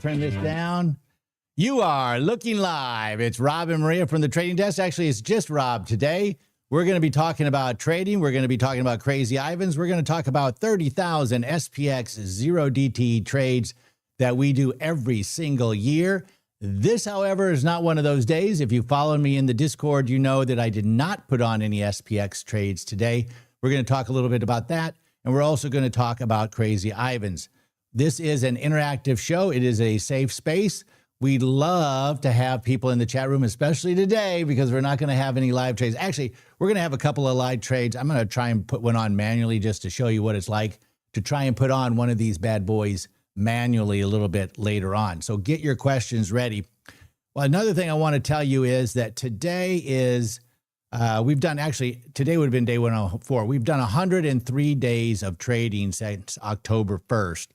Turn this down. You are looking live. It's Rob and Maria from the trading desk. Actually, it's just Rob. Today, we're going to be talking about trading. We're going to be talking about Crazy Ivans. We're going to talk about 30,000 SPX 0dte trades that we do every single year. This, however, is not one of those days. If you followed me in the Discord, you know that I did not put on any SPX trades today. We're going to talk a little bit about that, and we're also going to talk about Crazy Ivans. This is an interactive show. It is a safe space. We'd love to have people in the chat room, especially today, because we're not going to have any live trades. Actually, we're going to have a couple of live trades. I'm going to try and put one on manually just to show you what it's like to try and put on one of these bad boys manually a little bit later on. So get your questions ready. Well, another thing I want to tell you is that today is, today would have been day 104. We've done 103 days of trading since October 1st.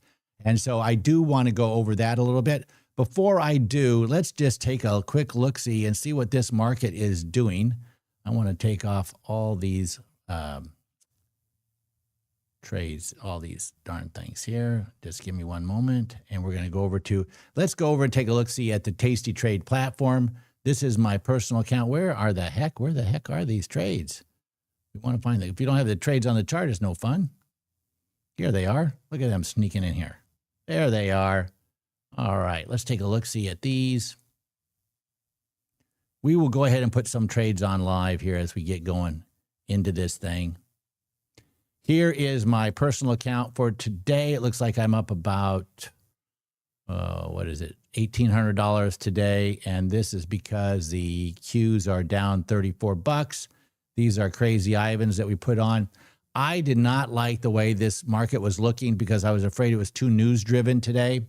And so I do want to go over that a little bit. Before I do, let's just take a quick look-see and see what this market is doing. I want to take off all these trades, all these darn things here. Just give me one moment, and we're going to go over to, let's go over and take a look-see at the Tasty Trade platform. This is my personal account. Where the heck are these trades? We want to find them. If you don't have the trades on the chart, it's no fun. Here they are. Look at them sneaking in here. There they are. All right, let's take a look-see at these. We will go ahead and put some trades on live here as we get going into this thing. Here is my personal account for today. It looks like I'm up about, $1,800 today, and this is because the Qs are down 34 bucks. These are Crazy Ivans that we put on. I did not like the way this market was looking because I was afraid it was too news-driven today.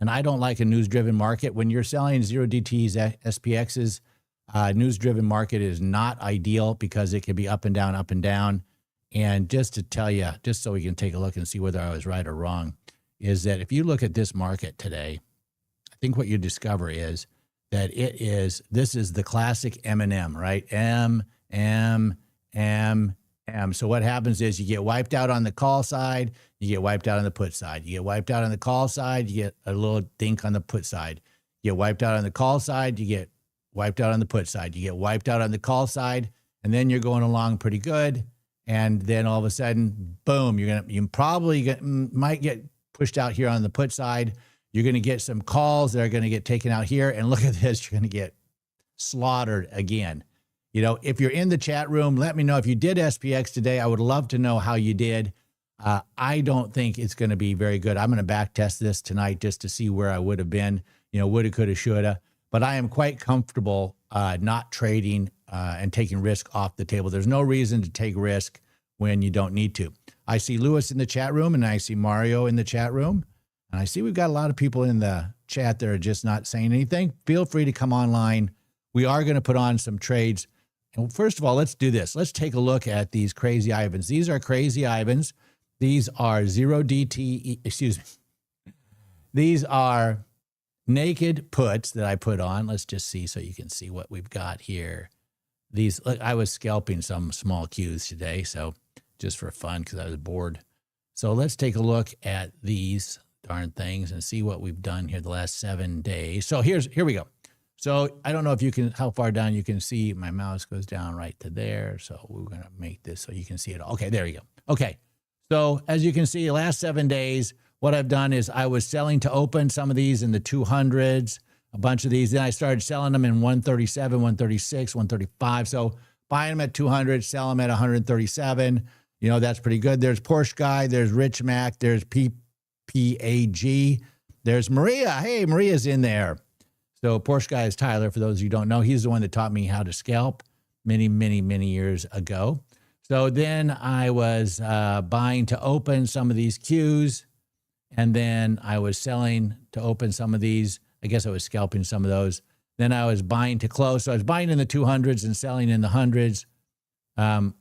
And I don't like a news-driven market. When you're selling 0dte's SPXs, news-driven market is not ideal because it can be up and down, up and down. And just to tell you, just so we can take a look and see whether I was right or wrong, is that if you look at this market today, I think what you discover is that this is the classic M&M, right? M. So what happens is you get wiped out on the call side, you get wiped out on the put side. You get wiped out on the call side, you get a little dink on the put side. You get wiped out on the call side, you get wiped out on the put side. You get wiped out on the call side, and then you're going along pretty good. And then all of a sudden, boom, you might get pushed out here on the put side. You're going to get some calls that are going to get taken out here. And look at this, you're going to get slaughtered again. You know, if you're in the chat room, let me know if you did SPX today. I would love to know how you did. I don't think it's going to be very good. I'm going to back test this tonight just to see where I would have been, woulda, coulda, shoulda. But I am quite comfortable not trading and taking risk off the table. There's no reason to take risk when you don't need to. I see Lewis in the chat room, and I see Mario in the chat room. And I see we've got a lot of people in the chat that are just not saying anything. Feel free to come online. We are going to put on some trades. And first of all, let's do this. Let's take a look at these Crazy Ivans. These are Crazy Ivans. These are 0dte, These are naked puts that I put on. Let's just see so you can see what we've got here. These, look, I was scalping some small Qs today, so just for fun because I was bored. So let's take a look at these darn things and see what we've done here the last 7 days. So here we go. So I don't know if you can, how far down you can see. My mouse goes down right to there. So we're going to make this so you can see it all. Okay, there you go. Okay. So as you can see, the last 7 days, what I've done is I was selling to open some of these in the 200s, a bunch of these. Then I started selling them in 137, 136, 135. So buying them at 200, sell them at 137. That's pretty good. There's Porsche Guy. There's Rich Mac. There's PPAG. There's Maria. Hey, Maria's in there. So Porsche Guy is Tyler, for those of you who don't know. He's the one that taught me how to scalp many, many, many years ago. So then I was buying to open some of these Qs, and then I was selling to open some of these. I guess I was scalping some of those. Then I was buying to close. So I was buying in the 200s and selling in the hundreds. I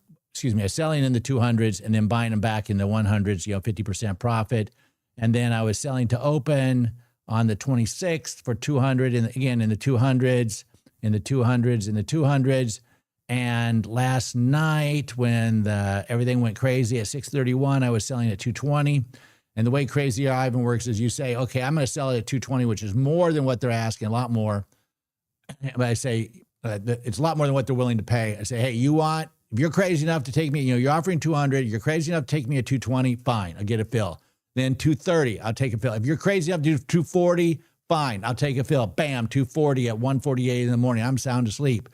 was selling in the 200s and then buying them back in the 100s, 50% profit. And then I was selling to open on the 26th for 200, and again in the 200s, in the 200s, in the 200s. And last night when everything went crazy at 6:31, I was selling at 220. And the way Crazy Ivan works is you say, okay, I'm going to sell it at 220, which is more than what they're asking, a lot more. But I say, it's a lot more than what they're willing to pay. I say, hey, if you're crazy enough to take me, you're offering 200, you're crazy enough to take me at 220, fine, I'll get a fill. Then 230, I'll take a fill. If you're crazy enough to do 240, fine, I'll take a fill. Bam, 240 at 1:48 in the morning. I'm sound asleep.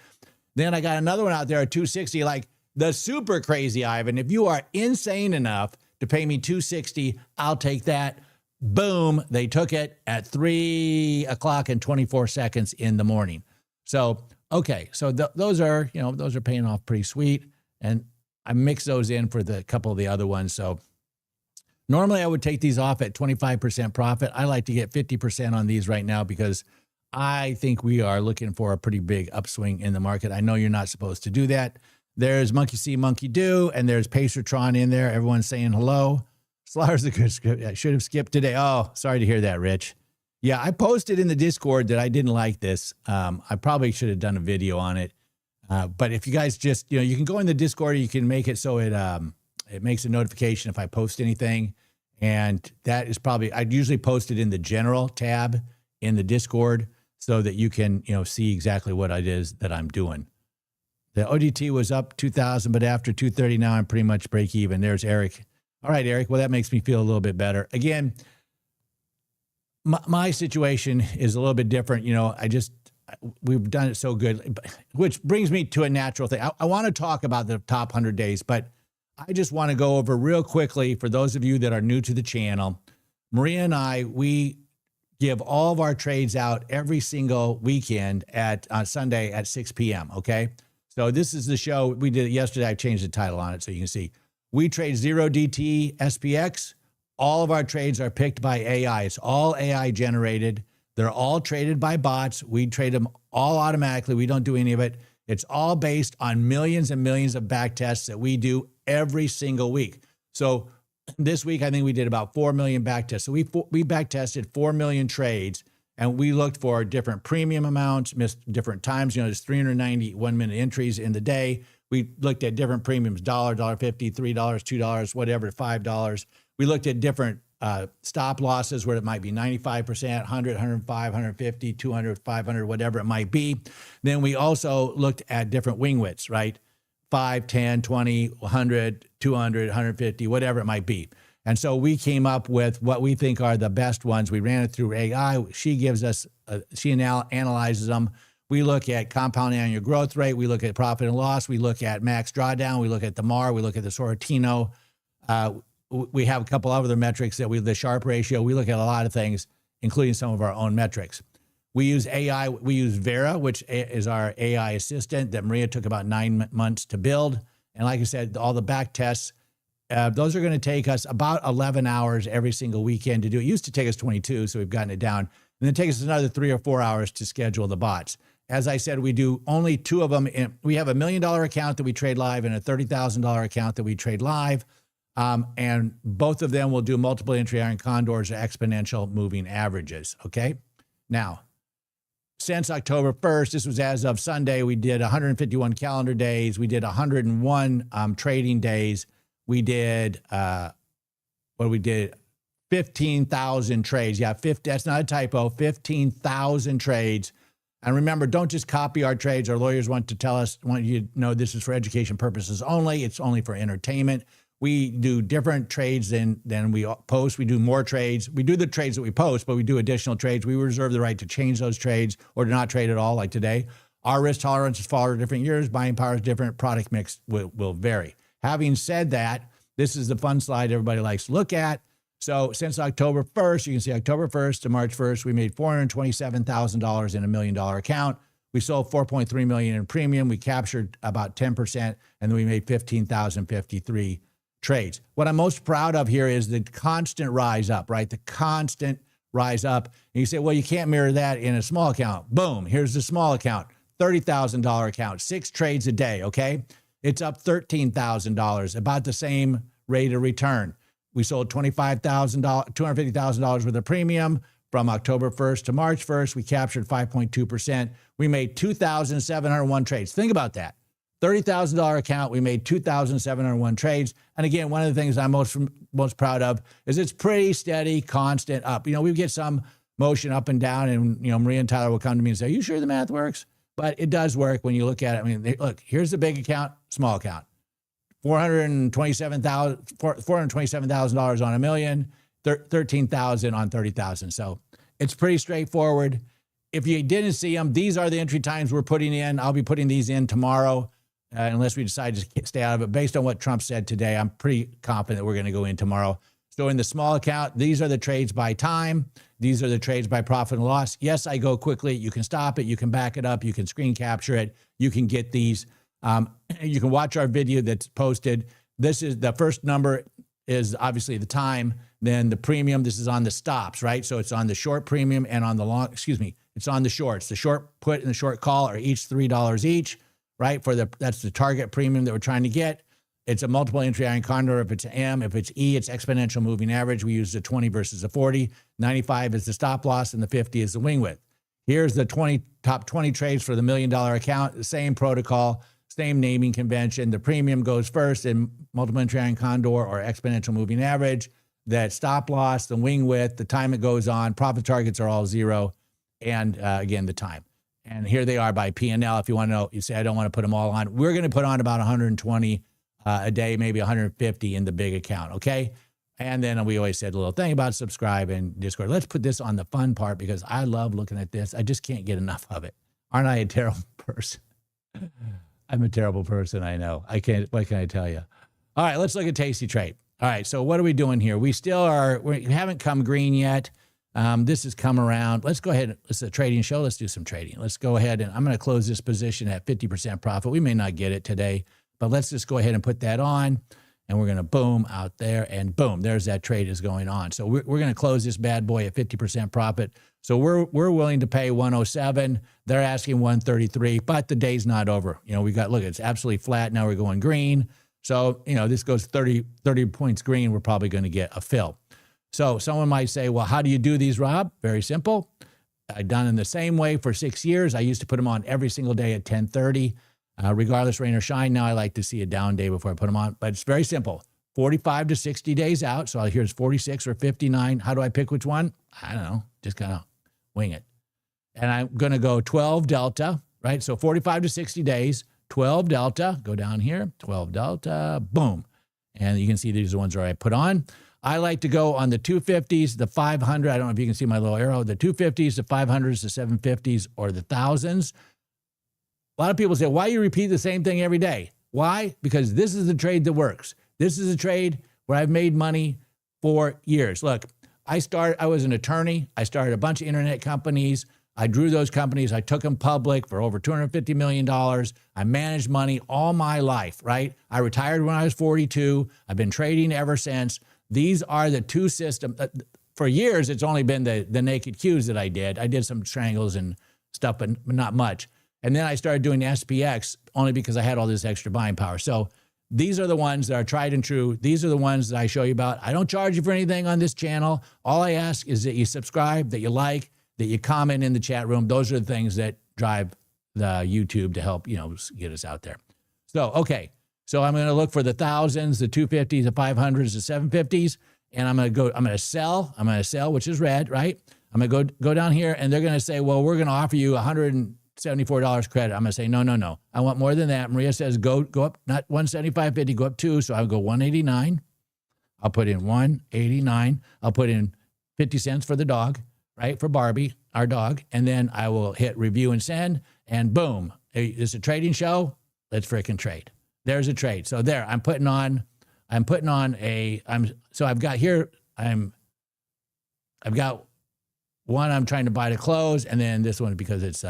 Then I got another one out there at 260, like the super Crazy Ivan. If you are insane enough to pay me 260, I'll take that. Boom, they took it at 3 o'clock and 24 seconds in the morning. So, okay, so those are paying off pretty sweet. And I mix those in for the couple of the other ones. So normally I would take these off at 25% profit. I like to get 50% on these right now because I think we are looking for a pretty big upswing in the market. I know you're not supposed to do that. There's Monkey See, Monkey Do, and there's Pacertron in there. Everyone's saying hello. Slaughter's a good script. I should have skipped today. Oh, sorry to hear that, Rich. Yeah, I posted in the Discord that I didn't like this. I probably should have done a video on it. But if you guys just, you can go in the Discord, you can make it so it makes a notification if I post anything. And that is probably, I'd usually post it in the general tab in the Discord so that you can, see exactly what it is that I'm doing. The ODT was up 2,000, but after 230 now I'm pretty much break even. There's Eric. All right, Eric. Well, that makes me feel a little bit better. Again, my situation is a little bit different. We've done it so good, which brings me to a natural thing. I want to talk about the top 100 days, but I just want to go over real quickly for those of you that are new to the channel. Maria and I, we give all of our trades out every single weekend on Sunday at 6 p.m., okay? So this is the show. We did it yesterday. I changed the title on it so you can see. We trade 0dte SPX. All of our trades are picked by AI. It's all AI generated. They're all traded by bots. We trade them all automatically. We don't do any of it. It's all based on millions and millions of back tests that we do every single week. So this week, I think we did about 4 million back tests. So we back tested 4 million trades, and we looked for different premium amounts, missed different times. There's 390 1-minute entries in the day. We looked at different premiums, $1, $1.50, $3, $2, whatever, $5. We looked at different stop losses where it might be 95%, 100, 105, 150, 200, 500, whatever it might be. Then we also looked at different wing widths, right? 5, 10, 20, 100, 200, 150, whatever it might be. And so we came up with what we think are the best ones. We ran it through AI. She gives us, she analyzes them. We look at compound annual growth rate. We look at profit and loss. We look at max drawdown. We look at the MAR. We look at the Sorrentino. We have a couple other metrics the Sharpe ratio. We look at a lot of things, including some of our own metrics. We use AI. We use Vera, which is our AI assistant that Maria took about 9 months to build. And like I said, all the back tests, those are going to take us about 11 hours every single weekend to do. It used to take us 22, so we've gotten it down. And then it takes us another 3 or 4 hours to schedule the bots. As I said, we do only 2 of them. We have a $1 million account that we trade live and a $30,000 account that we trade live. And both of them will do multiple entry iron condors or exponential moving averages. Okay. Now, since October 1st, this was as of Sunday, we did 151 calendar days. We did 101 trading days. We did, 15,000 trades. Yeah, that's not a typo, 15,000 trades. And remember, don't just copy our trades. Our lawyers want you to know this is for education purposes only. It's only for entertainment. We do different trades than we post. We do more trades. We do the trades that we post, but we do additional trades. We reserve the right to change those trades or to not trade at all, like today. Our risk tolerance is followed different years. Buying power is different. Product mix will vary. Having said that, this is the fun slide everybody likes to look at. So since October 1st, you can see October 1st to March 1st, we made $427,000 in a $1 million account. We sold $4.3 million in premium. We captured about 10%, and then we made 15,053 trades. What I'm most proud of here is the constant rise up, right? The constant rise up. And you say, well, you can't mirror that in a small account. Boom, here's the small account, $30,000 account, 6 trades a day, okay? It's up $13,000, about the same rate of return. We sold $250,000 worth of premium from October 1st to March 1st. We captured 5.2%. We made 2,701 trades. Think about that. $30,000 account, we made 2,701 trades. And again, one of the things I'm most most proud of is it's pretty steady, constant up. We get some motion up and down, and Maria and Tyler will come to me and say, "Are you sure the math works?" But it does work when you look at it. I mean, look, here's the big account, small account. $427,000 on $1 million, $13,000 on $30,000. So it's pretty straightforward. If you didn't see them, these are the entry times we're putting in. I'll be putting these in tomorrow, unless we decide to stay out of it. Based on what Trump said today, I'm pretty confident that we're going to go in tomorrow. So in the small account, these are the trades by time. These are the trades by profit and loss. Yes, I go quickly. You can stop it. You can back it up. You can screen capture it. You can get these. You can watch our video that's posted. This is the first number is obviously the time. Then the premium, this is on the stops, right? So it's on the short premium and on the long, it's on the shorts. The short put and the short call are each $3 each, right? That's the target premium that we're trying to get. It's a multiple entry iron condor. If it's M, if it's E, it's exponential moving average. We use the 20 versus the 40. 95 is the stop loss and the 50 is the wing width. Here's the top 20 trades for the $1 million account. The same protocol, same naming convention. The premium goes first in multiple entry iron condor or exponential moving average. That stop loss, the wing width, the time it goes on, profit targets are all zero. And again, the time. And here they are by P&L. If you want to know, you say, I don't want to put them all on. We're going to put on about 120 a day, maybe 150 in the big account, okay? And then we always said a little thing about subscribe and Discord. Let's put this on the fun part because I love looking at this. I just can't get enough of it. Aren't I a terrible person? I'm a terrible person, I know. What can I tell you? All right, let's look at Tasty Trade. All right, so what are we doing here? We haven't come green yet. This has come around. Let's go ahead. It's a trading show. Let's do some trading. Let's go ahead, and I'm going to close this position at 50% profit. We may not get it today, but let's just go ahead and put that on, and we're going to boom out there, and boom, there's that trade is going on. So we're going to close this bad boy at 50% profit. So we're willing to pay 107. They're asking 133, but the day's not over. Look, it's absolutely flat. Now we're going green. So, this goes 30 points green. We're probably going to get a fill. So someone might say, well, how do you do these, Rob? Very simple. I've done them the same way for 6 years. I used to put them on every single day at 10:30, regardless rain or shine. Now I like to see a down day before I put them on, but it's very simple. 45 to 60 days out. So here's 46 or 59. How do I pick which one? I don't know. Just kind of wing it. And I'm going to go 12 delta, right? So 45 to 60 days, 12 delta, go down here, 12 delta, boom. And you can see these are the ones where I put on. I like to go on the 250s, the 500. I don't know if you can see my little arrow, the 250s, the 500s, the 750s, or the thousands. A lot of people say, why you repeat the same thing every day? Why? Because this is the trade that works. This is a trade where I've made money for years. Look, I was an attorney. I started a bunch of internet companies. I drew those companies. I took them public for over $250 million. I managed money all my life, right? I retired when I was 42. I've been trading ever since. These are the two systems. For years, it's only been the naked Qs that I did. I did some strangles and stuff, but not much. And then I started doing SPX only because I had all this extra buying power. So these are the ones that are tried and true. These are the ones that I show you about. I don't charge you for anything on this channel. All I ask is that you subscribe, that you like, that you comment in the chat room. Those are the things that drive the YouTube to help, get us out there. So, okay. So I'm going to look for the thousands, the 250s, the 500s, the 750s, and I'm going to sell, which is red, right? I'm going to go down here, and they're going to say, well, we're going to offer you $174 credit. I'm going to say, no. I want more than that. Maria says, go up, not 175.50, go up 2. So I'll go 189. I'll put in 189. I'll put in 50 cents for the dog, right? For Barbie, our dog. And then I will hit review and send, and boom. It's a trading show. Let's freaking trade. There's a trade. So there, I've got one I'm trying to buy to close, and then this one because it's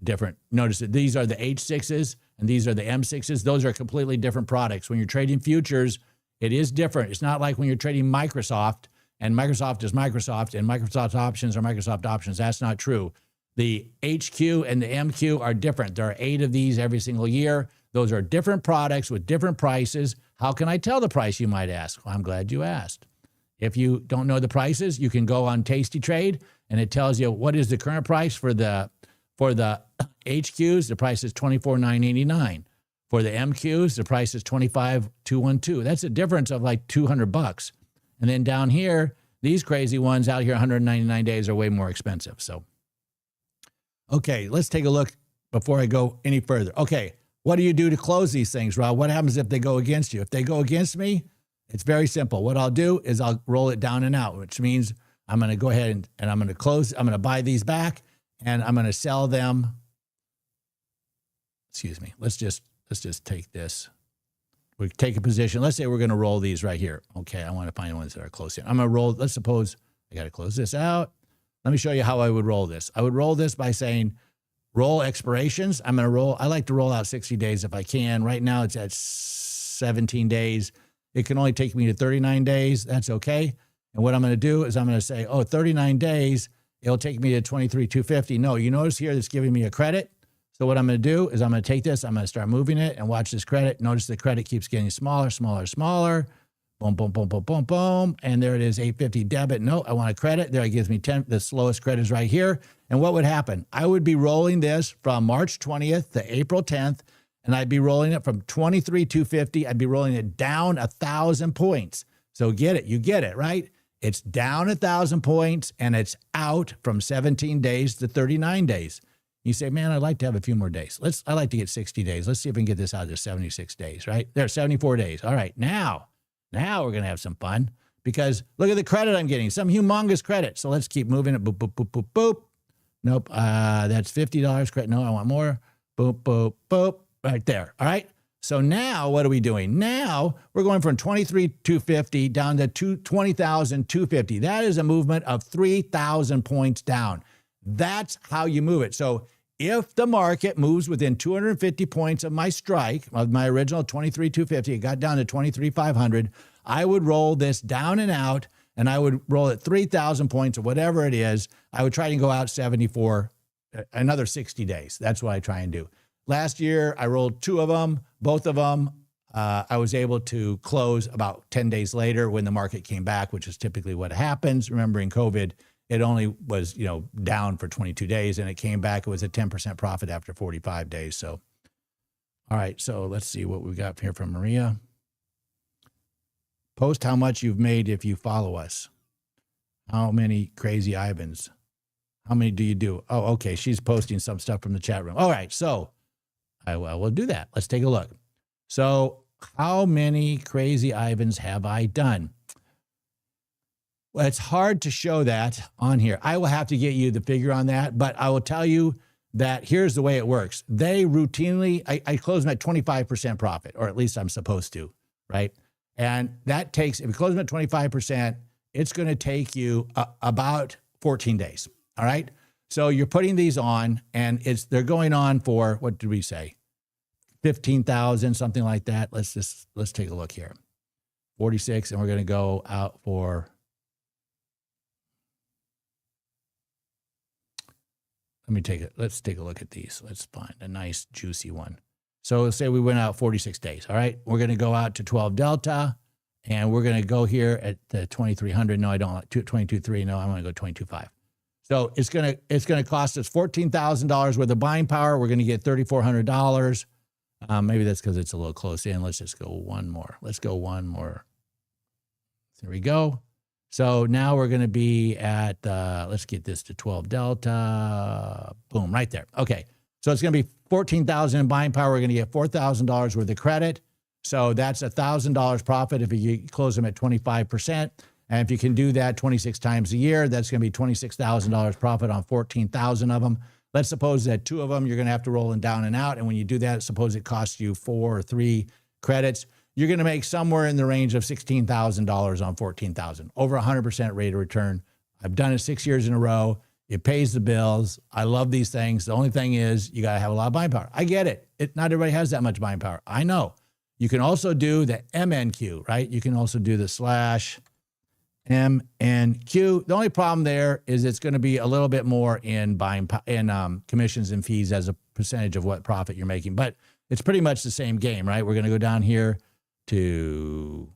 different. Notice that these are the H6s and these are the M6s. Those are completely different products. When you're trading futures, it is different. It's not like when you're trading Microsoft, and Microsoft is Microsoft, and Microsoft options are Microsoft options. That's not true. The HQ and the MQ are different. There are 8 of these every single year. Those are different products with different prices. How can I tell the price, you might ask? Well, I'm glad you asked. If you don't know the prices, you can go on Tasty Trade, and it tells you what is the current price for the HQs. The price is $24,989. For the MQs, the price is $25,212. That's a difference of like $200. And then down here, these crazy ones out here, 199 days, are way more expensive. So, okay, let's take a look before I go any further. Okay, what do you do to close these things, Rob? What happens if they go against you? If they go against me, it's very simple. What I'll do is I'll roll it down and out, which means I'm going to go ahead and I'm going to close. I'm going to buy these back and I'm going to sell them. Excuse me. Let's just take this. We take a position. Let's say we're going to roll these right here. Okay, I want to find ones that are close in. I'm going to roll. Let's suppose I got to close this out. Let me show you how I would roll this. I would roll this by saying roll expirations. I'm going to roll. I like to roll out 60 days if I can. Right now it's at 17 days. It can only take me to 39 days. That's okay. And what I'm going to do is I'm going to say, 39 days, it'll take me to 23,250. No, you notice here it's giving me a credit. So what I'm going to do is I'm going to take this, I'm going to start moving it and watch this credit. Notice the credit keeps getting smaller, smaller, smaller. Boom, boom, boom, boom, boom, boom. And there it is, 850 debit. No, I want a credit. There it gives me 10. The slowest credit is right here. And what would happen? I would be rolling this from March 20th to April 10th, and I'd be rolling it from 23,250. I'd be rolling it down 1,000 points. So get it. You get it, right? It's down 1,000 points, and it's out from 17 days to 39 days. You say, man, I'd like to have a few more days. I'd like to get 60 days. Let's see if we can get this out to 76 days, right? There, 74 days. All right, now we're going to have some fun because look at the credit I'm getting, some humongous credit. So let's keep moving it. Boop, boop, boop, boop, boop. Nope, that's $50 credit. No, I want more. Boop, boop, boop, right there. All right, so now what are we doing? Now we're going from 23,250 down to 20,250. That is a movement of 3,000 points down. That's how you move it. So if the market moves within 250 points of my strike, of my original 23,250, it got down to 23,500, I would roll this down and out, and I would roll it 3,000 points or whatever it is. I would try and go out 74, another 60 days. That's what I try and do. Last year, I rolled two of them, both of them. I was able to close about 10 days later when the market came back, which is typically what happens. Remember in COVID, it only was, down for 22 days and it came back. It was a 10% profit after 45 days. So, all right. So let's see what we got here from Maria. Post how much you've made if you follow us. How many crazy Ivans? How many do you do? Oh, okay. She's posting some stuff from the chat room. All right. So I will do that. Let's take a look. So how many crazy Ivans have I done? Well, it's hard to show that on here. I will have to get you the figure on that, but I will tell you that here's the way it works. They routinely, I close them at 25% profit, or at least I'm supposed to, right? And that takes, if you close them at 25%, it's going to take you about 14 days, all right? So you're putting these on, and they're going on for, what did we say? 15,000, something like that. Let's take a look here. 46, and we're going to go out for, let's take a look at these. Let's find a nice juicy one. So let's say we went out 46 days. All right. We're going to go out to 12 delta and we're going to go here at the 2,300. No, I don't like 22.3. No, I want to go 22.5. So it's going to cost us $14,000 worth of buying power. We're going to get $3,400. Maybe that's because it's a little close in. Let's just go one more. Let's go one more. There we go. So now we're going to be at, let's get this to 12 delta. Boom, right there. Okay. So it's going to be $14,000 in buying power. We're going to get $4,000 worth of credit. So that's $1,000 profit if you close them at 25%. And if you can do that 26 times a year, that's going to be $26,000 profit on 14,000 of them. Let's suppose that two of them, you're going to have to roll them down and out. And when you do that, suppose it costs you 4 or 3 credits. You're going to make somewhere in the range of $16,000 on 14,000, over 100% rate of return. I've done it 6 years in a row. It pays the bills. I love these things. The only thing is you got to have a lot of buying power. I get it. Not everybody has that much buying power. I know. You can also do the MNQ, right? You can also do the /MNQ. The only problem there is it's going to be a little bit more in commissions and fees as a percentage of what profit you're making, but it's pretty much the same game, right? We're going to go down here to,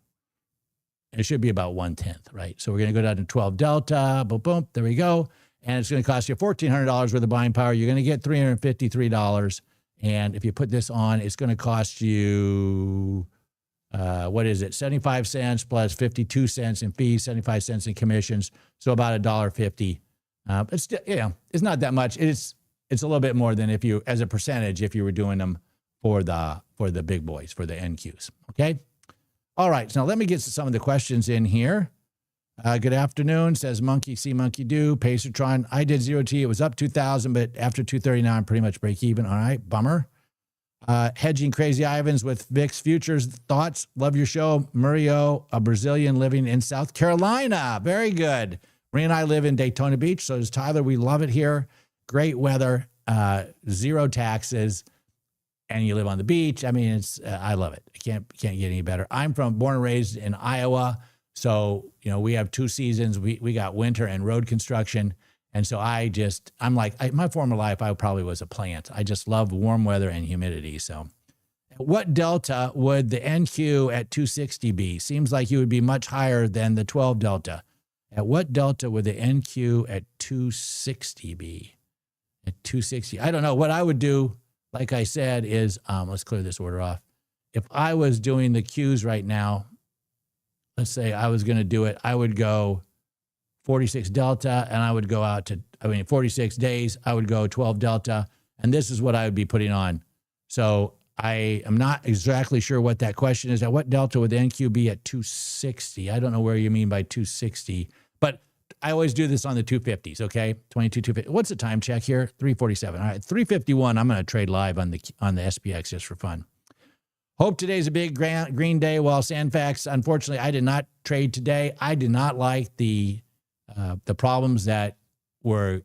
it should be about 1/10, right? So we're going to go down to 12 delta, boom, boom, there we go. And it's going to cost you $1,400 worth of buying power. You're going to get $353. And if you put this on, it's going to cost you what is it? 75 cents plus 52 cents in fees, 75 cents in commissions. So about $1.50. It's, it's not that much. It's a little bit more than if you, as a percentage, if you were doing them for the big boys, for the NQs. Okay. All right. So now let me get to some of the questions in here. Good afternoon, says Monkey See Monkey Do. Pacertron, I did 0T. It was up 2,000, but after 239, pretty much break even. All right, bummer. Hedging Crazy Ivans with VIX Futures. Thoughts? Love your show. Murillo, a Brazilian living in South Carolina. Very good. Marie and I live in Daytona Beach, so does Tyler. We love it here. Great weather, zero taxes, and you live on the beach. I mean, I love it. I can't get any better. I'm born and raised in Iowa. So, we have 2 seasons. We got winter and road construction. And so I'm like, my former life, I probably was a plant. I just love warm weather and humidity. So what delta would the NQ at 260 be? Seems like you would be much higher than the 12 delta. At what delta would the NQ at 260 be? At 260, I don't know. What I would do, like I said, is, let's clear this order off. If I was doing the Qs right now, let's say I was going to do it, I would go 46 delta, and I would go out to, 46 days, I would go 12 delta, and this is what I would be putting on. So I am not exactly sure what that question is. At what delta would the NQ be at 260? I don't know where you mean by 260, but I always do this on the 250s, okay? 250. What's the time check here? 347. All right, 351, I'm going to trade live on the SPX just for fun. Hope today's a big green day. Well, Sandfax, unfortunately, I did not trade today. I did not like the problems that were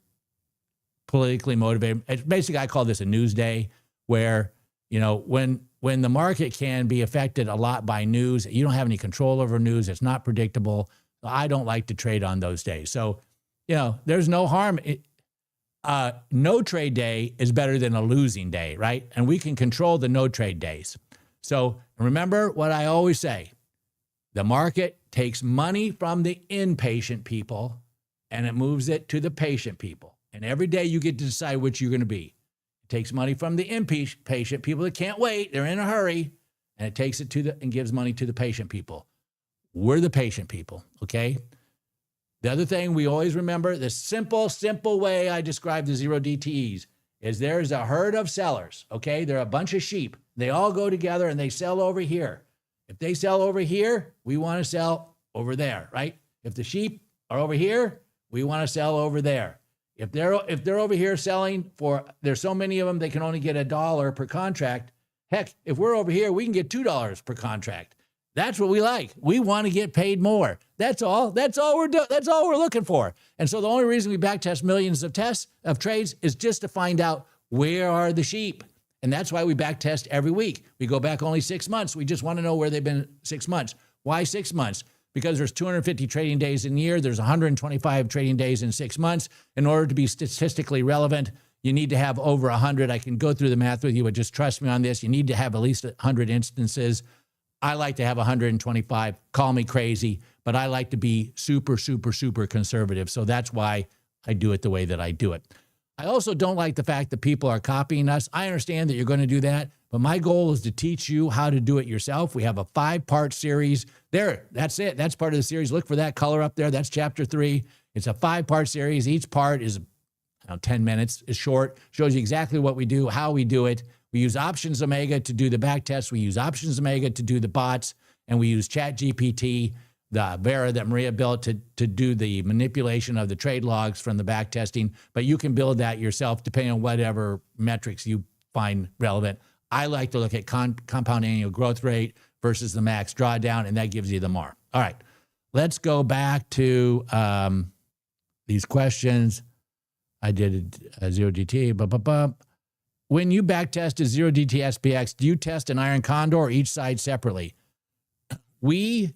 politically motivated. Basically, I call this a news day, where, when the market can be affected a lot by news, you don't have any control over news. It's not predictable. I don't like to trade on those days. So, there's no harm. No trade day is better than a losing day, right? And we can control the no trade days. So remember what I always say, the market takes money from the impatient people and it moves it to the patient people. And every day you get to decide which you're going to be. It takes money from the impatient people that can't wait, they're in a hurry, and it takes it and gives money to the patient people. We're the patient people, okay? The other thing we always remember, the simple way I describe the 0DTEs is there's a herd of sellers, okay? They're a bunch of sheep. They all go together and they sell over here. If they sell over here, we want to sell over there, right? If the sheep are over here, we want to sell over there. If they're over here selling there's so many of them, they can only get $1 per contract. Heck, if we're over here, we can get $2 per contract. That's what we like. We want to get paid more. That's all we're doing. That's all we're looking for. And so the only reason we backtest millions of trades is just to find out where are the sheep. And that's why we backtest every week. We go back only 6 months. We just want to know where they've been 6 months. Why 6 months? Because there's 250 trading days in a year. There's 125 trading days in 6 months. In order to be statistically relevant, you need to have over 100. I can go through the math with you, but just trust me on this. You need to have at least 100 instances. I like to have 125. Call me crazy, but I like to be super, super, super conservative. So that's why I do it the way that I do it. I also don't like the fact that people are copying us. I understand that you're going to do that, but my goal is to teach you how to do it yourself. We have a 5-part series. There, that's it. That's part of the series. Look for that color up there. That's chapter 3. It's a 5-part series. Each part is 10 minutes. It's short. Shows you exactly what we do, how we do it. We use Options Omega to do the back test. We use Options Omega to do the bots, and we use ChatGPT, the Vera that Maria built to do the manipulation of the trade logs from the back testing. But you can build that yourself depending on whatever metrics you find relevant. I like to look at compound annual growth rate versus the max drawdown, and that gives you the MAR. All right, let's go back to these questions. I did a 0DT. When you back test a 0DT SPX, do you test an iron condor or each side separately? We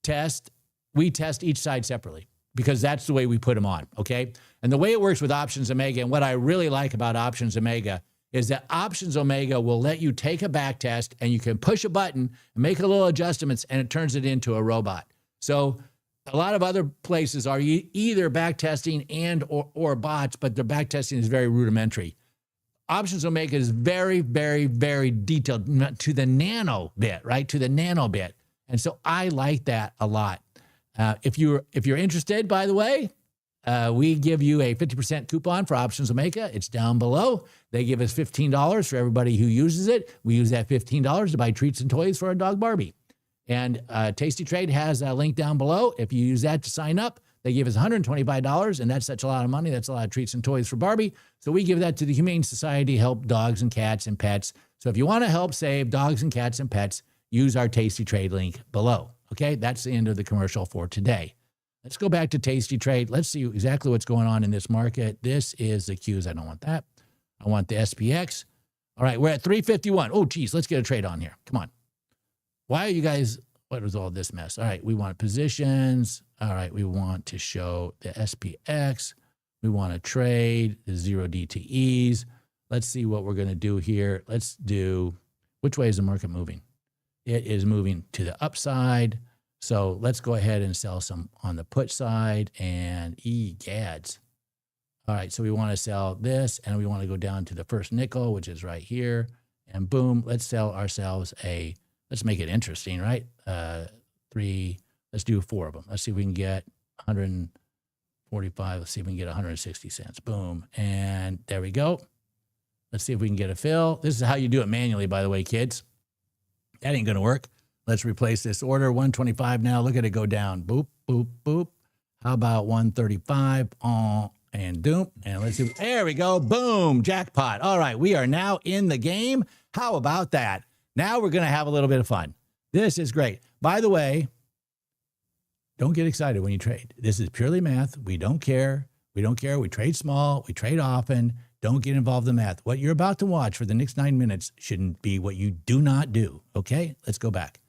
test each side separately because that's the way we put them on, okay? And the way it works with Options Omega, and what I really like about Options Omega is that Options Omega will let you take a back test and you can push a button and make a little adjustments and it turns it into a robot. So a lot of other places are either back testing and or bots, but their back testing is very rudimentary. Options Omega is very, very, very detailed to the nano bit, right? To the nano bit. And so I like that a lot. If you're interested, by the way, we give you a 50% coupon for Options Omega. It's down below. They give us $15 for everybody who uses it. We use that $15 to buy treats and toys for our dog Barbie. And Tasty Trade has a link down below. If you use that to sign up, they give us $125, and that's such a lot of money. That's a lot of treats and toys for Barbie. So we give that to the Humane Society, help dogs and cats and pets. So if you want to help save dogs and cats and pets, use our Tasty Trade link below. Okay, that's the end of the commercial for today. Let's go back to Tasty Trade. Let's see exactly what's going on in this market. This is the Qs. I don't want that. I want the SPX. All right, we're at 351. Oh, geez, let's get a trade on here. Come on. Why are you guys, what was all this mess? All right, we want positions. All right, we want to show the SPX. We want to trade the 0dte. Let's see what we're going to do here. Let's do, which way is the market moving? It is moving to the upside. So let's go ahead and sell some on the put side and egads. All right, so we want to sell this and we want to go down to the first nickel, which is right here. And boom, let's sell ourselves a, let's make it interesting, right? Let's do 4 of them. Let's see if we can get 145. Let's see if we can get 160 cents. Boom. And there we go. Let's see if we can get a fill. This is how you do it manually, by the way, kids. That ain't going to work. Let's replace this order. 125 now. Look at it go down. Boop, boop, boop. How about 135? And doom. And let's see. There we go. Boom. Jackpot. All right. We are now in the game. How about that? Now we're going to have a little bit of fun. This is great. By the way, don't get excited when you trade. This is purely math. We don't care. We don't care. We trade small. We trade often. Don't get involved in math. What you're about to watch for the next 9 minutes shouldn't be what you do not do. Okay? Let's go back.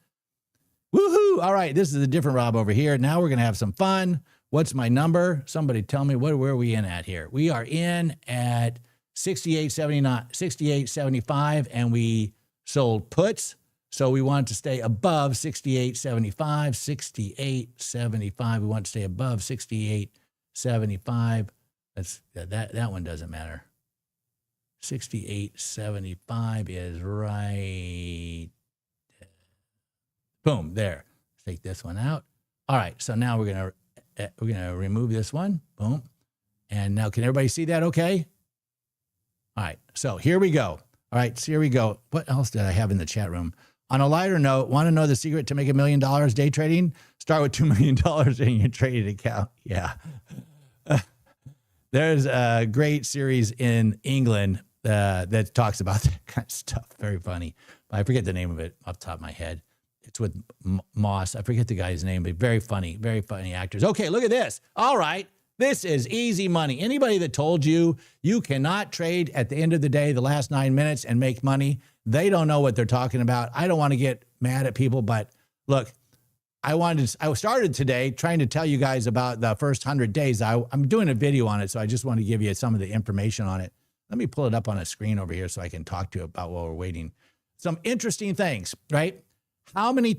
Woohoo! All right, this is a different Rob over here. Now we're going to have some fun. What's my number? Somebody tell me, where are we in at here? We are in at 68.79, 68.75, and we sold puts. So we want to stay above 68.75, 68.75. We want to stay above 68.75. That one doesn't matter. 68.75 is right. Boom, there. Let's take this one out. All right, so now we're gonna remove this one. Boom. And now can everybody see that okay? All right, so here we go. All right, so here we go. What else did I have in the chat room? On a lighter note, want to know the secret to make $1 million day trading? Start with $2 million in your trading account. Yeah. There's a great series in England that talks about that kind of stuff. Very funny. I forget the name of it off the top of my head. It's with Moss. I forget the guy's name, but very funny actors. Okay, look at this. All right. This is easy money. Anybody that told you you cannot trade at the end of the day, the last 9 minutes and make money, they don't know what they're talking about. I don't want to get mad at people, but look, I started today trying to tell you guys about the first 100 days. I'm doing a video on it, so I just want to give you some of the information on it. Let me pull it up on a screen over here so I can talk to you about while we're waiting. Some interesting things, right? How many,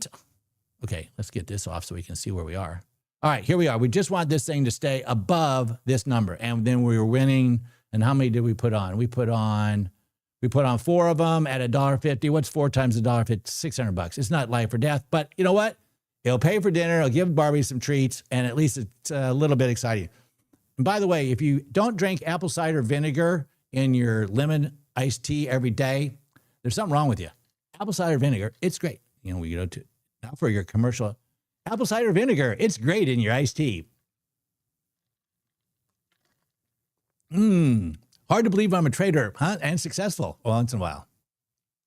okay, let's get this off so we can see where we are. All right, here we are. We just want this thing to stay above this number. And then we were winning. And how many did we put on? We put on 4 of them at $1.50. What's 4 times $1.50? $600. It's not life or death, but you know what? It'll pay for dinner. It'll give Barbie some treats, and at least it's a little bit exciting. And by the way, if you don't drink apple cider vinegar in your lemon iced tea every day, there's something wrong with you. Apple cider vinegar, it's great. You know, we go to now for your commercial. Apple cider vinegar, it's great in your iced tea. Hard to believe I'm a trader, huh? And successful once in a while.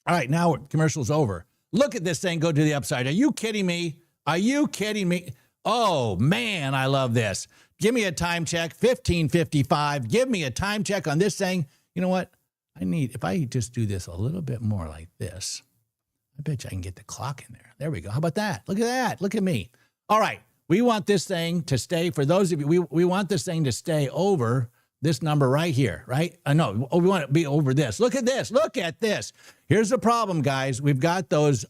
All right, now commercial's over. Look at this thing go to the upside. Are you kidding me? Are you kidding me? Oh, man, I love this. Give me a time check, 15:55. Give me a time check on this thing. You know what? If I just do this a little bit more like this, I bet you I can get the clock in there. There we go. How about that? Look at that. Look at me. All right. We want this thing to stay, for those of you, we want this thing to stay over this number right here, right? No, we want it to be over this. Look at this. Look at this. Here's the problem, guys. We've got those,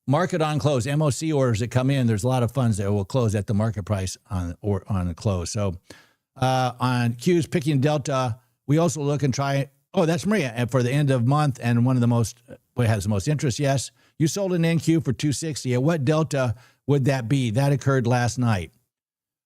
market on close, MOC orders that come in. There's a lot of funds that will close at the market price on the close. So on Q's picking Delta, We also look and try, oh, that's Maria. And for the end of month and one of the most, what has the most interest, yes. You sold an NQ for 260. At what delta would that be? That occurred last night.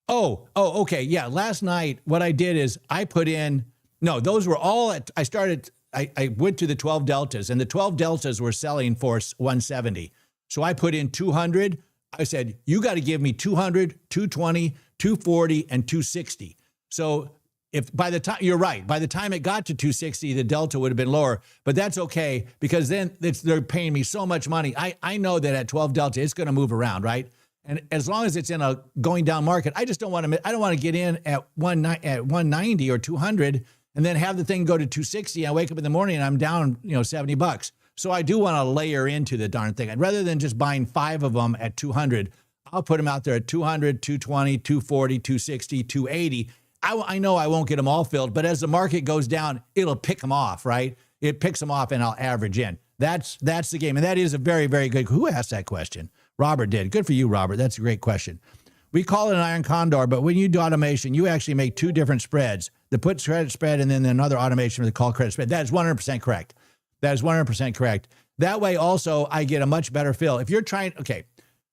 Oh, okay. Yeah. Last night, what I did is I put in, no, those were all at, I went to the 12 deltas, and the 12 deltas were selling for 170. So I put in 200. I said, you got to give me 200, 220, 240, and 260. So if by the time, you're right, by the time it got to 260, the delta would have been lower, but that's okay because then they're paying me so much money. I know that at 12 delta, it's going to move around, right? And as long as it's in a going down market, I don't want to get in at 190 or 200 and then have the thing go to 260. I wake up in the morning and I'm down, $70. So I do want to layer into the darn thing. And rather than just buying 5 of them at 200, I'll put them out there at 200, 220, 240, 260, 280. I know I won't get them all filled, but as the market goes down, it'll pick them off, right? It picks them off and I'll average in. That's the game. And that is a very, very good, who asked that question? Robert did. Good for you, Robert. That's a great question. We call it an iron condor, but when you do automation, you actually make 2 different spreads, the put credit spread and then another automation for the call credit spread. That is 100% correct. That is 100% correct. That way also I get a much better fill. If you're trying, okay,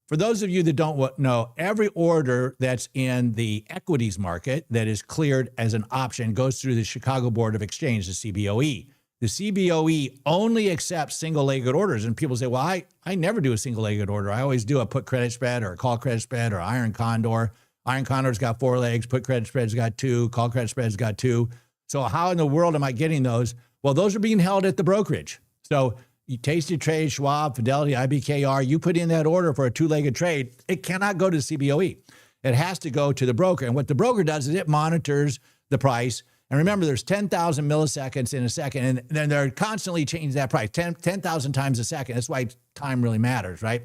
for those of you that don't know, every order that's in the equities market that is cleared as an option goes through the Chicago Board of Exchange, the CBOE. The CBOE only accepts single-legged orders. And people say, well, I never do a single-legged order. I always do a put credit spread or a call credit spread or iron condor. Iron condor's got 4 legs, put credit spread's got 2, call credit spread's got 2. So how in the world am I getting those? Well, those are being held at the brokerage. So you Tasty Trade, Schwab, Fidelity, IBKR, you put in that order for a 2-legged trade, it cannot go to the CBOE. It has to go to the broker. And what the broker does is it monitors the price. And remember, there's 10,000 milliseconds in a second, and then they're constantly changing that price, 10,000 times a second. That's why time really matters, right?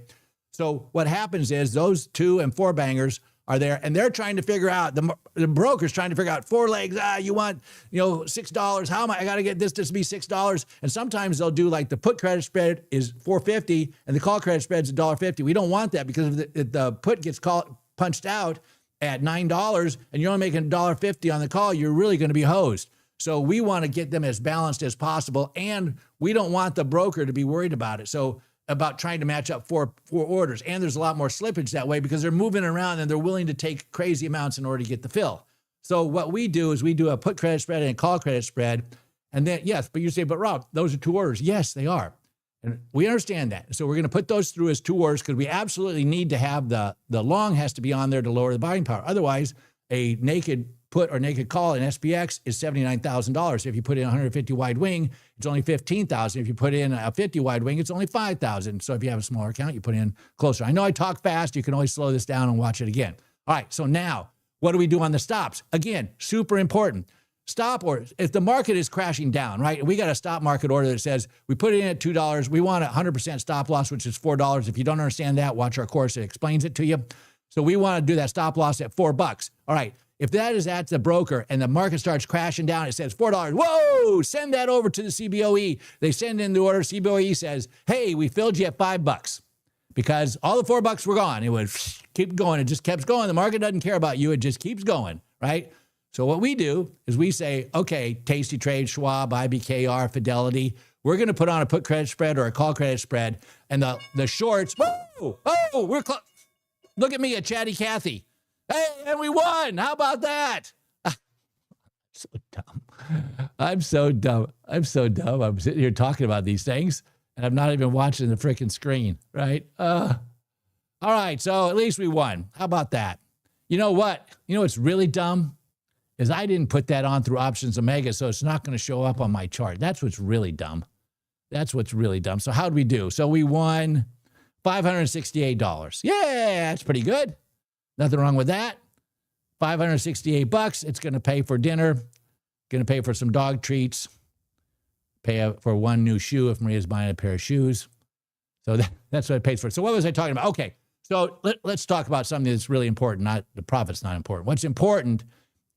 So what happens is those 2 and 4 bangers are there, and they're trying to figure out, the broker's trying to figure out 4 legs, you want, $6, how am I got to get this to be $6? And sometimes they'll do like the put credit spread is $4.50, and the call credit spread is $1.50. We don't want that because if the put gets punched out at $9 and you're only making $1.50 on the call, you're really going to be hosed. So we want to get them as balanced as possible, and we don't want the broker to be worried about it. So about trying to match up 4 orders. And there's a lot more slippage that way because they're moving around and they're willing to take crazy amounts in order to get the fill. So what we do is we do a put credit spread and a call credit spread. And then, yes, but you say, but Rob, those are 2 orders. Yes, they are. And we understand that. So we're going to put those through as 2 orders because we absolutely need to have the long has to be on there to lower the buying power. Otherwise, a naked put or naked call in SPX is $79,000. If you put in 150 wide wing, it's only $15,000. If you put in a 50 wide wing, it's only $5,000. So if you have a smaller account, you put in closer. I know I talk fast. You can always slow this down and watch it again. All right. So now what do we do on the stops? Again, super important. Stop orders. If the market is crashing down, right? We got a stop market order that says we put it in at $2. We want a 100% stop loss, which is $4. If you don't understand that, watch our course. It explains it to you. So we want to do that stop loss at $4. All right. If that is at the broker and the market starts crashing down, it says $4. Whoa, send that over to the CBOE. They send in the order. CBOE says, hey, we filled you at $5 because all the $4 were gone. It would keep going. It just keeps going. The market doesn't care about you. It just keeps going, right? So what we do is we say, okay, Tasty Trade, Schwab, IBKR, Fidelity, we're going to put on a put credit spread or a call credit spread. And the shorts, whoa, oh, we're close. Look at me, a chatty Cathy. Hey, and we won. How about that? So dumb. I'm so dumb. I'm sitting here talking about these things, and I'm not even watching the freaking screen, right? All right, so at least we won. How about that? You know what? You know what's really dumb? Is I didn't put that on through Options Omega, so it's not going to show up on my chart. That's what's really dumb. That's what's really dumb. So how'd we do? So we won $568. Yeah, that's pretty good. Nothing wrong with that. $568. It's going to pay for dinner, going to pay for some dog treats, pay for 1 new shoe if Maria's buying a pair of shoes. So that's what it pays for. So what was I talking about? Okay, so let's talk about something that's really important. Not the profit's not important. What's important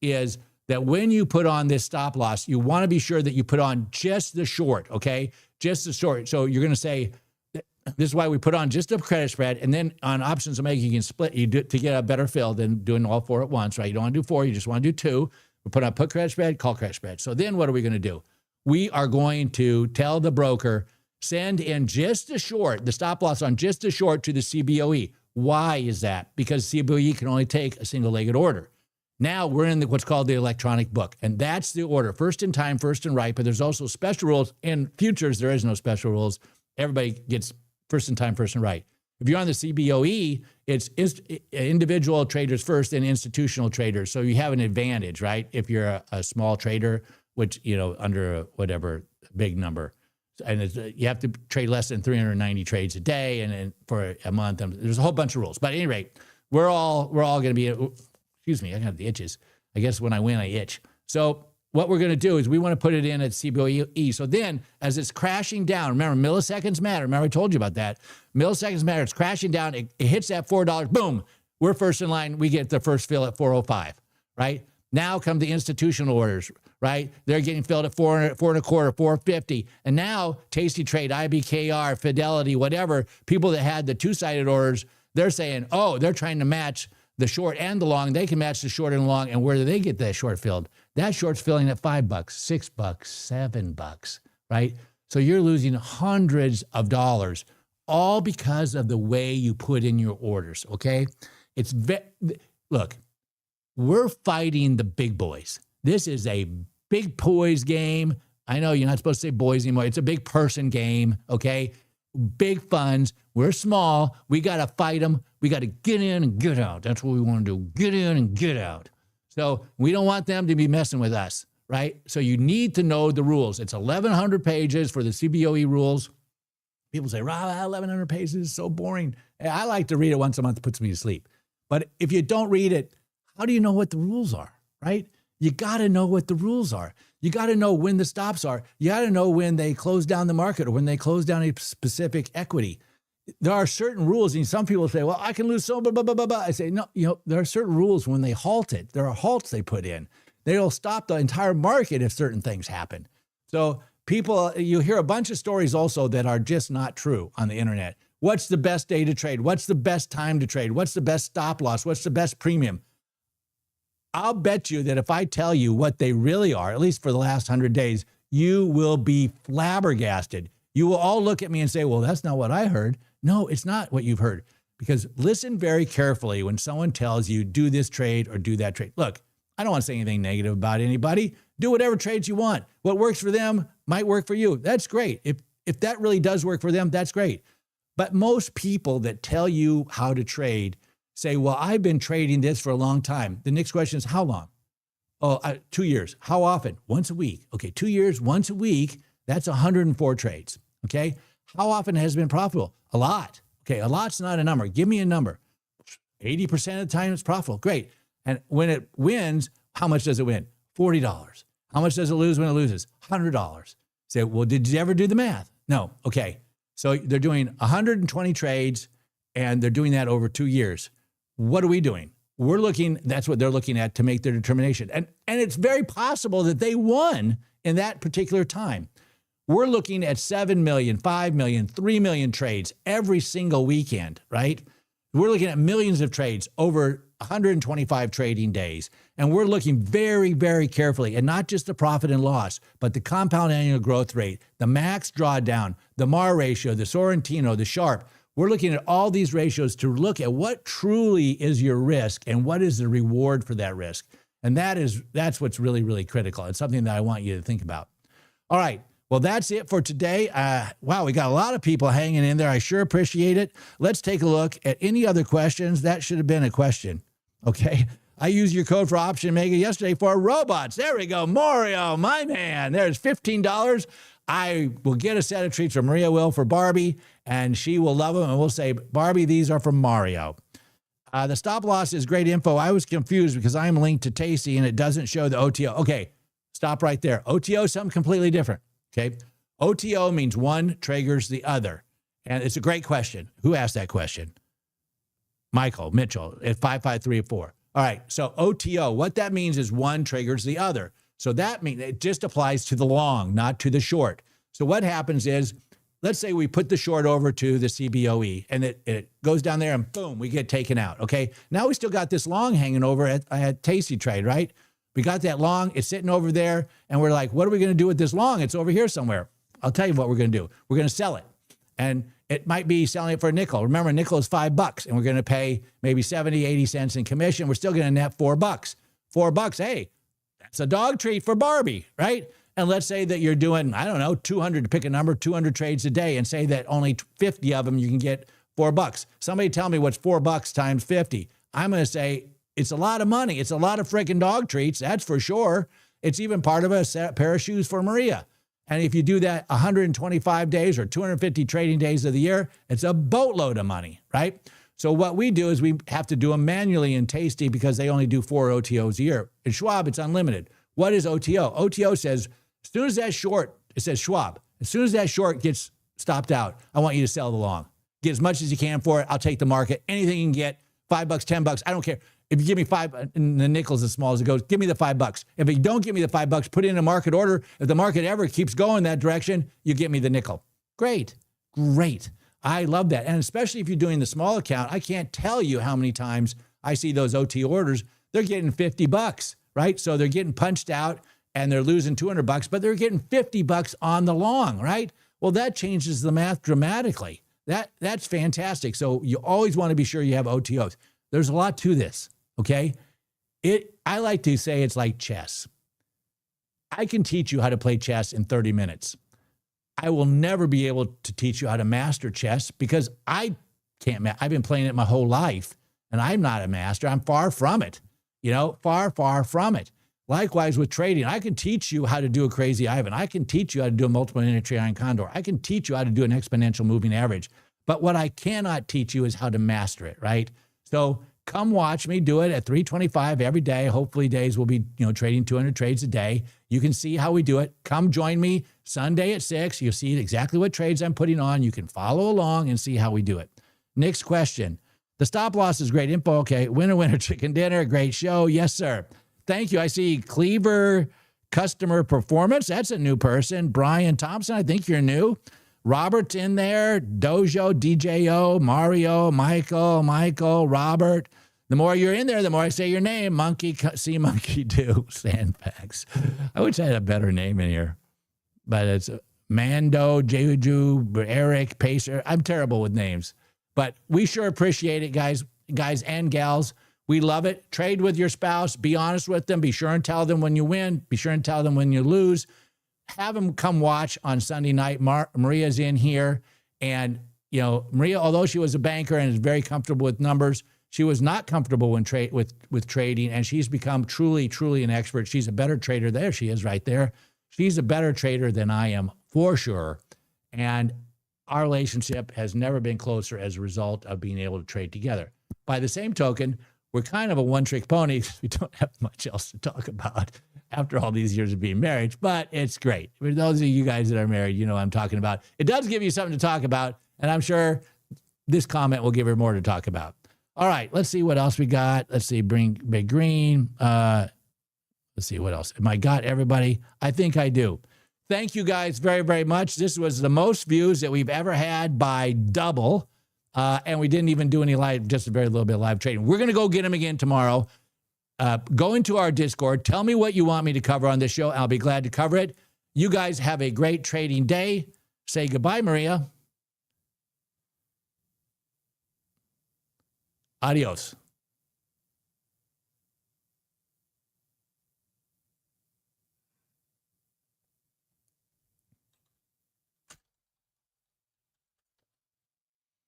is that when you put on this stop loss, you want to be sure that you put on just the short, okay? Just the short. So you're going to say, this is why we put on just a credit spread, and then on Options Omega, you can split to get a better fill than doing all 4 at once, right? You don't want to do 4, you just want to do 2. We put on put credit spread, call credit spread. So then what are we going to do? We are going to tell the broker, send in just a short, the stop loss on just a short to the CBOE. Why is that? Because CBOE can only take a single-legged order. Now we're in what's called the electronic book, and that's the order. First in time, first in right, but there's also special rules. In futures, there is no special rules. Everybody gets first in time, first in right. If you're on the CBOE, it's individual traders first and institutional traders. So you have an advantage, right? If you're a small trader, which, under a whatever big number. And you have to trade less than 390 trades a day and for a month. And there's a whole bunch of rules. But at any rate, we're all going to be, excuse me, I got the itches. I guess when I win, I itch. So what we're going to do is we want to put it in at CBOE. So then as it's crashing down, remember milliseconds matter. Remember I told you about that. Milliseconds matter. It's crashing down. It hits that $4. Boom. We're first in line. We get the first fill at 405, right? Now come the institutional orders, right? They're getting filled at 4.25, 450. And now Tasty Trade, IBKR, Fidelity, whatever, people that had the two-sided orders, they're saying, oh, they're trying to match the short and the long. They can match the short and long. And where do they get that short filled? That short's filling at $5, $6, $7, right? So you're losing hundreds of dollars, all because of the way you put in your orders, okay? Look, we're fighting the big boys. This is a big boys game. I know you're not supposed to say boys anymore. It's a big person game, okay? Big funds. We're small. We got to fight them. We got to get in and get out. That's what we want to do. Get in and get out. So we don't want them to be messing with us, right? So you need to know the rules. It's 1,100 pages for the CBOE rules. People say, wow, 1,100 pages is so boring. I like to read it once a month. It puts me to sleep. But if you don't read it, how do you know what the rules are, right? You got to know what the rules are. You got to know when the stops are. You got to know when they close down the market or when they close down a specific equity. There are certain rules, and some people say, well, I can lose so blah, blah, blah, blah, blah. I say, no, there are certain rules when they halt it. There are halts they put in. They'll stop the entire market if certain things happen. So people, you hear a bunch of stories also that are just not true on the internet. What's the best day to trade? What's the best time to trade? What's the best stop loss? What's the best premium? I'll bet you that if I tell you what they really are, at least for the last 100 days, you will be flabbergasted. You will all look at me and say, well, that's not what I heard. No, it's not what you've heard. Because listen very carefully when someone tells you do this trade or do that trade. Look, I don't want to say anything negative about anybody. Do whatever trades you want. What works for them might work for you. That's great. If that really does work for them, that's great. But most people that tell you how to trade say, well, I've been trading this for a long time. The next question is, how long? Oh, 2 years. How often? Once a week. Okay, 2 years, once a week, that's 104 trades. Okay, how often has it been profitable? A lot. Okay, a lot's not a number. Give me a number. 80% of the time it's profitable. Great. And when it wins, how much does it win? $40. How much does it lose when it loses? $100. Say, well, did you ever do the math? No. Okay. So they're doing 120 trades and they're doing that over 2 years. What are we doing? We're looking, that's what they're looking at to make their determination. And it's very possible that they won in that particular time. We're looking at 7 million, 5 million, 3 million trades every single weekend, right? We're looking at millions of trades over 125 trading days. And we're looking very, very carefully, and not just the profit and loss, but the compound annual growth rate, the max drawdown, the MAR ratio, the Sorrentino, the Sharpe. We're looking at all these ratios to look at what truly is your risk and what is the reward for that risk. And that's what's really, really critical. It's something that I want you to think about. All right. Well, that's it for today. Wow, we got a lot of people hanging in there. I sure appreciate it. Let's take a look at any other questions. That should have been a question. Okay. I used your code for Option Mega yesterday for robots. There we go. Mario, my man. There's $15. I will get a set of treats from Maria will for Barbie, and she will love them. And we'll say, Barbie, these are from Mario. The stop loss is great info. I was confused because I'm linked to Tasty and it doesn't show the OTO. Okay, stop right there. OTO is something completely different. Okay, OTO means one triggers the other. And it's a great question. Who asked that question? Michael Mitchell at 55384. All right, so OTO, what that means is one triggers the other. So that means it just applies to the long, not to the short. So what happens is, let's say we put the short over to the CBOE and it goes down there and boom, we get taken out. Okay, now we still got this long hanging over at Tasty Trade, right? We got that long. It's sitting over there. And we're like, what are we going to do with this long? It's over here somewhere. I'll tell you what we're going to do. We're going to sell it. And it might be selling it for a nickel. Remember, a nickel is $5, and we're going to pay maybe 70, 80 cents in commission. We're still going to net $4. $4, hey, that's a dog treat for Barbie, right? And let's say that you're doing, I don't know, 200, to pick a number, 200 trades a day, and say that only 50 of them you can get $4. Somebody tell me what's $4 times 50. I'm going to say it's a lot of money. It's a lot of freaking dog treats, that's for sure. It's even part of a pair of shoes for Maria. And if you do that 125 days or 250 trading days of the year, it's a boatload of money, right? So what we do is we have to do them manually in Tasty because they only do 4 OTOs a year. In Schwab, it's unlimited. What is OTO? OTO says, as soon as that short, it says Schwab, as soon as that short gets stopped out, I want you to sell the long. Get as much as you can for it. I'll take the market. Anything you can get, $5, $10, I don't care. If you give me $5, and the nickel's as small as it goes, give me the $5. If you don't give me the $5, put in a market order. If the market ever keeps going that direction, you give me the nickel. Great. Great. I love that. And especially if you're doing the small account, I can't tell you how many times I see those OT orders. They're getting $50, right? So they're getting punched out and they're losing $200, but they're getting $50 on the long, right? Well, that changes the math dramatically. That's fantastic. So you always want to be sure you have OTOs. There's a lot to this, okay? I like to say it's like chess. I can teach you how to play chess in 30 minutes. I will never be able to teach you how to master chess because I can't. I've been playing it my whole life, and I'm not a master. I'm far from it, far, far from it. Likewise with trading, I can teach you how to do a crazy Ivan. I can teach you how to do a multiple entry iron condor. I can teach you how to do an exponential moving average. But what I cannot teach you is how to master it, right? So come watch me do it at 325 every day. Hopefully days will be, trading 200 trades a day. You can see how we do it. Come join me Sunday at 6. You'll see exactly what trades I'm putting on. You can follow along and see how we do it. Next question. The stop loss is great info. Okay. Winner, winner, chicken dinner. Great show. Yes, sir. Thank you. I see Cleaver Customer Performance. That's a new person. Brian Thompson, I think you're new. Robert's in there. Dojo, DJO, Mario, Michael, Robert. The more you're in there, the more I say your name. Monkey, see monkey do. Sandbags. I wish I had a better name in here. But it's Mando, Jeju, Eric, Pacer. I'm terrible with names. But we sure appreciate it, guys and gals. We love it. Trade with your spouse. Be honest with them. Be sure and tell them when you win. Be sure and tell them when you lose. Have them come watch on Sunday night. Maria's in here. And, Maria, although she was a banker and is very comfortable with numbers, she was not comfortable with trading. And she's become truly, truly an expert. She's a better trader. There she is right there. She's a better trader than I am for sure. And our relationship has never been closer as a result of being able to trade together. By the same token, we're kind of a one-trick pony. We don't have much else to talk about after all these years of being married, but it's great. For those of you guys that are married, you know what I'm talking about. It does give you something to talk about, and I'm sure this comment will give her more to talk about. All right, let's see what else we got. Let's see, bring Big Green. Let's see what else. Am I got everybody? I think I do. Thank you guys very, very much. This was the most views that we've ever had by double. And we didn't even do any live, just a very little bit of live trading. We're going to go get them again tomorrow. Go into our Discord. Tell me what you want me to cover on this show. I'll be glad to cover it. You guys have a great trading day. Say goodbye, Maria. Adios.